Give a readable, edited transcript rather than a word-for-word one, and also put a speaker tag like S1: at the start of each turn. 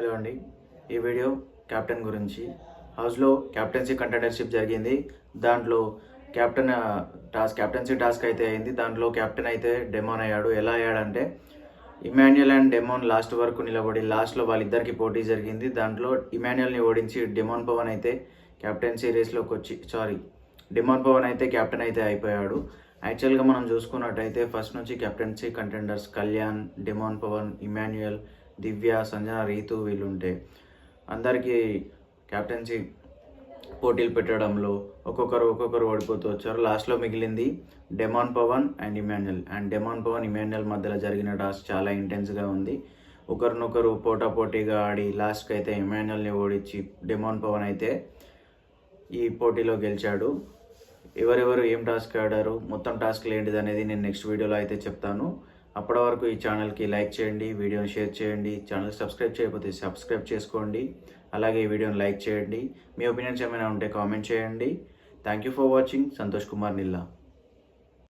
S1: Hello అండి. ఈ video captain గురించి. హౌస్లో క్యాప్టెన్సీ కంటెండర్షిప్ జరిగింది. దాంట్లో క్యాప్టెన్సీ టాస్క్ అయితే అయింది. దాంట్లో కెప్టెన్ అయితే డెమాన్ అయ్యాడు. ఎలా అయ్యాడంటే ఇమాన్యుయల్ అండ్ డెమాన్ లాస్ట్ వరకు నిలబడి లాస్ట్లో వాళ్ళిద్దరికి పోటీ జరిగింది. దాంట్లో ఇమాన్యుయల్ని ఓడించి డెమాన్ పవన్ అయితే క్యాప్టెన్సీ రేస్లోకి వచ్చి డెమాన్ పవన్ అయితే కెప్టెన్ అయితే అయిపోయాడు. యాక్చువల్గా మనం చూసుకున్నట్టయితే ఫస్ట్ నుంచి captaincy contenders Kalyan, demon Pavan, Emmanuel, Divya, Sanjana, Ritu వీళ్ళుంటే అందరికీ క్యాప్టెన్సీ పోటీలు పెట్టడంలో ఒక్కొక్కరు ఓడిపోతూ వచ్చారు. లాస్ట్లో మిగిలింది demon Pavan and Emmanuel. Demon Pavan Emmanuel మధ్యలో జరిగిన టాస్క్ చాలా ఇంటెన్స్గా ఉంది. ఒకరినొకరు పోటాపోటీగా ఆడి లాస్ట్కి అయితే ఇమాన్యుయల్ని ఓడించి డెమాన్ పవన్ అయితే ఈ పోటీలో గెలిచాడు. ఎవరెవరు ఏం టాస్క్ ఆడారు, మొత్తం టాస్క్లు ఏంటిది అనేది నేను నెక్స్ట్ వీడియోలో అయితే చెప్తాను. అప్పటి వరకు ఈ ఛానల్కి లైక్ చేయండి, వీడియోని షేర్ చేయండి, ఛానల్ సబ్స్క్రైబ్ చేయకపోతే సబ్స్క్రైబ్ చేసుకోండి. అలాగే ఈ వీడియోని లైక్ చేయండి. మీ ఒపీనియన్స్ ఏమైనా ఉంటే కామెంట్ చేయండి. Thank you for watching. Santosh Kumar నిల్లా.